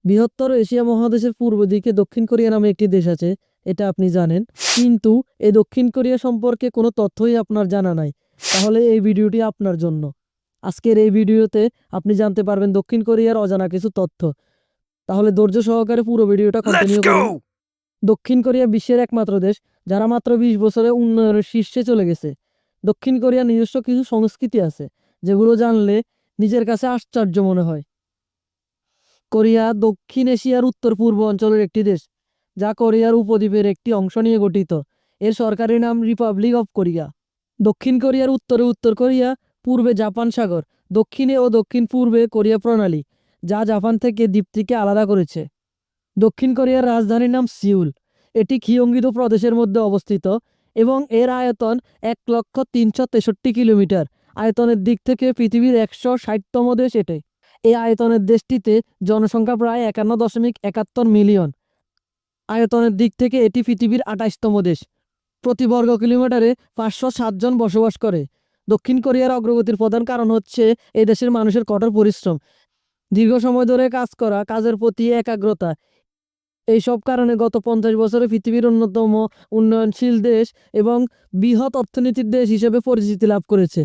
বৃহত্তর এশিয়া মহাদেশের পূর্ব দিকে দক্ষিণ কোরিয়া নামে একটি দেশ আছে, এটা আপনি জানেন। কিন্তু এই দক্ষিণ কোরিয়া সম্পর্কে কোনো তথ্যই আপনার জানা নাই। তাহলে এই ভিডিওটি আপনার জন্য। আজকের এই ভিডিওতে আপনি জানতে পারবেন দক্ষিণ কোরিয়ার অজানা কিছু তথ্য। তাহলে ধৈর্য সহকারে পুরো ভিডিওটা কন্টিনিউ করুন। দক্ষিণ কোরিয়া বিশ্বের একমাত্র দেশ যারা মাত্র 20 বছরে উন্নয়নের শীর্ষে চলে গেছে। দক্ষিণ কোরিয়ার নিজস্ব কিছু সংস্কৃতি আছে যেগুলো জানলে নিজের কাছে আশ্চর্য মনে হয়। কোরিয়া দক্ষিণ এশিয়ার উত্তর পূর্ব অঞ্চলের একটি দেশ, যা কোরিয়ার উপদ্বীপের একটি অংশ নিয়ে গঠিত। এর সরকারি নাম রিপাবলিক অফ কোরিয়া। দক্ষিণ কোরিয়ার উত্তরে উত্তর কোরিয়া, পূর্বে জাপান সাগর, দক্ষিণে ও দক্ষিণ পূর্বে কোরিয়া প্রণালী, যা জাপান থেকে দ্বীপটিকে আলাদা করেছে। দক্ষিণ কোরিয়ার রাজধানীর নাম সিউল। এটি কিয়ংগিদো প্রদেশের মধ্যে অবস্থিত এবং এর আয়তন 1,363 কিলোমিটার। আয়তনের দিক থেকে পৃথিবীর 160তম দেশ এটাই। এই আয়তনের দেশটিতে জনসংখ্যা প্রায় 51.71 মিলিয়ন। আয়তনের দিক থেকে এটি পৃথিবীর 28তম দেশ। প্রতি বর্গ কিলোমিটারে 507 জন বসবাস করে। দক্ষিণ কোরিয়ার অগ্রগতির প্রধান কারণ হচ্ছে এই দেশের মানুষের কঠোর পরিশ্রম, দীর্ঘ সময় ধরে কাজ করা, কাজের প্রতি একাগ্রতা। এইসব কারণে গত 50 বছরে পৃথিবীর অন্যতম উন্নয়নশীল দেশ এবং বৃহৎ অর্থনীতির দেশ হিসেবে পরিচিতি লাভ করেছে।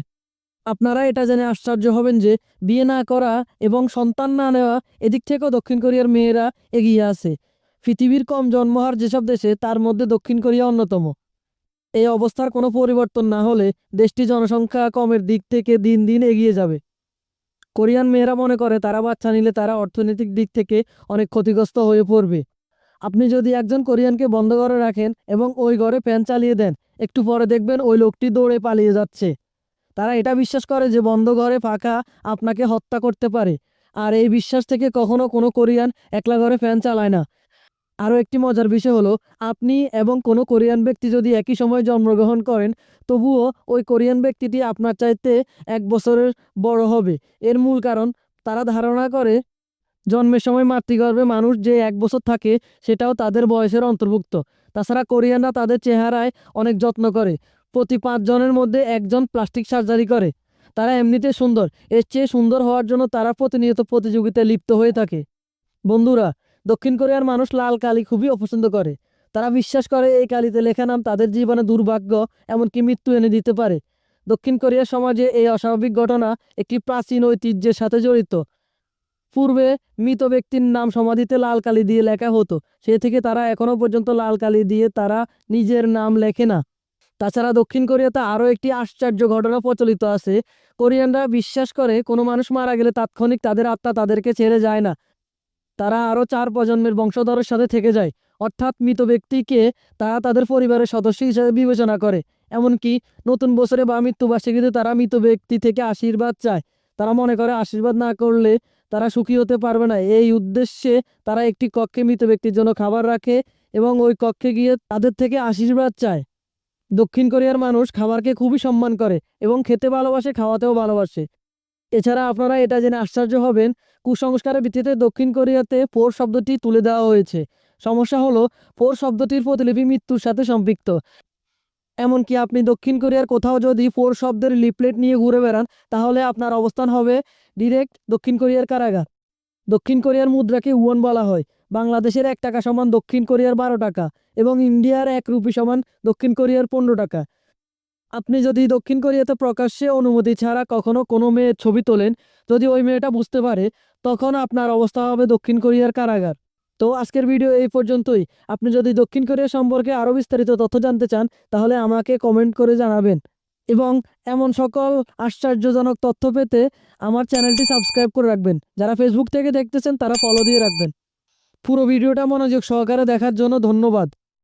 আপনারা এটা জেনে আশ্চর্য হবেন যে বিয়ে না করা এবং সন্তান না নেওয়া এদিক থেকেও দক্ষিণ কোরিয়ার মেয়েরা এগিয়ে আছে। পৃথিবীর কম জন্মহার যেসব দেশে তার মধ্যে দক্ষিণ কোরিয়া অন্যতম। এই অবস্থার কোনো পরিবর্তন না হলে দেশটি জনসংখ্যা কমের দিক থেকে দিন দিন এগিয়ে যাবে। কোরিয়ান মেয়েরা মনে করে তারা বাচ্চা নিলে তারা অর্থনৈতিক দিক থেকে অনেক ক্ষতিগ্রস্ত হয়ে পড়বে। আপনি যদি একজন কোরিয়ানকে বন্ধ করে রাখেন এবং ওই ঘরে ফ্যান চালিয়ে দেন, একটু পরে দেখবেন ওই লোকটি দৌড়ে পালিয়ে যাচ্ছে। তারা এটা বিশ্বাস করে যে বন্ধ ঘরে ফাঁকা আপনাকে হত্যা করতে পারে। আর এই বিশ্বাস থেকে কখনো কোনো কোরিয়ান একলা ঘরে ফ্যান চালায় না। আরও একটি মজার বিষয় হলো, আপনি এবং কোনো কোরিয়ান ব্যক্তি যদি একই সময় জন্মগ্রহণ করেন, তবুও ওই কোরিয়ান ব্যক্তিটি আপনার চাইতে 1 বছরের বড় হবে। এর মূল কারণ, তারা ধারণা করে জন্মের সময় মাতৃগর্ভে মানুষ যে 1 বছর থাকে সেটাও তাদের বয়সের অন্তর্ভুক্ত। তাছাড়া কোরিয়ানরা তাদের চেহারায় অনেক যত্ন করে। প্রতি 5 জনের মধ্যে একজন প্লাস্টিক সার্জারি করে। তারা এমনিতে সুন্দর, এর চেয়ে সুন্দর হওয়ার জন্য তারা প্রতিনিয়ত প্রতিযোগিতায় লিপ্ত হয়ে থাকে। বন্ধুরা, দক্ষিণ কোরিয়ার মানুষ লাল কালি খুবই অপছন্দ করে। তারা বিশ্বাস করে এই কালিতে লেখা নাম তাদের জীবনে দুর্ভাগ্য, এমনকি মৃত্যু এনে দিতে পারে। দক্ষিণ কোরিয়ার সমাজে এই অস্বাভাবিক ঘটনা একটি প্রাচীন ঐতিহ্যের সাথে জড়িত। পূর্বে মৃত ব্যক্তির নাম সমাধিতে লাল কালি দিয়ে লেখা হতো, সে থেকে তারা এখনও পর্যন্ত লাল কালি দিয়ে তারা নিজের নাম লেখে না। তাছাড়া দক্ষিণ কোরিয়াতে আরও একটি আশ্চর্য ঘটনা প্রচলিত আছে। কোরিয়ানরা বিশ্বাস করে কোনো মানুষ মারা গেলে তাৎক্ষণিক তাদের আত্মা তাদেরকে ছেড়ে যায় না। তারা আরও 4 প্রজন্মের বংশধরের সাথে থেকে যায়। অর্থাৎ মৃত ব্যক্তিকে তারা তাদের পরিবারের সদস্য হিসেবে বিবেচনা করে। এমনকি নতুন বছরে বা মৃত্যুবার্ষিকীতে তারা মৃত ব্যক্তি থেকে আশীর্বাদ চায়। তারা মনে করে আশীর্বাদ না করলে তারা সুখী হতে পারবে না। এই উদ্দেশ্যে তারা একটি কক্ষে মৃত ব্যক্তির জন্য খাবার রাখে এবং ওই কক্ষে গিয়ে তাদের থেকে আশীর্বাদ চায়। দক্ষিণ কোরিয়ার মানুষ খাবারকে খুবই সম্মান করে এবং খেতে ভালোবাসে, খাওয়াতেও ভালোবাসে। এছাড়া আপনারা এটা জেনে আশ্চর্য হবেন, কুসংস্কারের ভিত্তিতে দক্ষিণ কোরিয়াতে পোর শব্দটি তুলে দেওয়া হয়েছে। সমস্যা হলো, পোর শব্দটির প্রতিলিপি মৃত্যুর সাথে সম্পৃক্ত। এমনকি আপনি দক্ষিণ কোরিয়ার কোথাও যদি পোর শব্দের লিফলেট নিয়ে ঘুরে বেড়ান, তাহলে আপনার অবস্থান হবে ডিরেক্ট দক্ষিণ কোরিয়ার কারাগার। দক্ষিণ কোরিয়ার মুদ্রাকে ওয়ন বলা হয়। বাংলাদেশের 1 টাকা সমান দক্ষিণ কোরিয়ার 12 টাকা এবং ইন্ডিয়ার 1 রুপি সমান দক্ষিণ কোরিয়ার 15 টাকা। আপনি যদি দক্ষিণ কোরিয়াতে প্রকাশ্যে অনুমতি ছাড়া কখনো কোনো মেয়ের ছবি তোলেন, যদি ওই মেয়েটা বুঝতে পারে, তখন আপনার অবস্থা হবে দক্ষিণ কোরিয়ার কারাগার। তো আজকের ভিডিও এই পর্যন্তই। আপনি যদি দক্ষিণ কোরিয়া সম্পর্কে আরও বিস্তারিত তথ্য জানতে চান, তাহলে আমাকে কমেন্ট করে জানাবেন। এবং এমন সকল আশ্চর্যজনক তথ্য পেতে আমার চ্যানেলটি সাবস্ক্রাইব করে রাখবেন। যারা ফেসবুক থেকে দেখতেছেন তারা ফলো দিয়ে রাখবেন। পুরো ভিডিওটা মনোযোগ সহকারে দেখার জন্য ধন্যবাদ।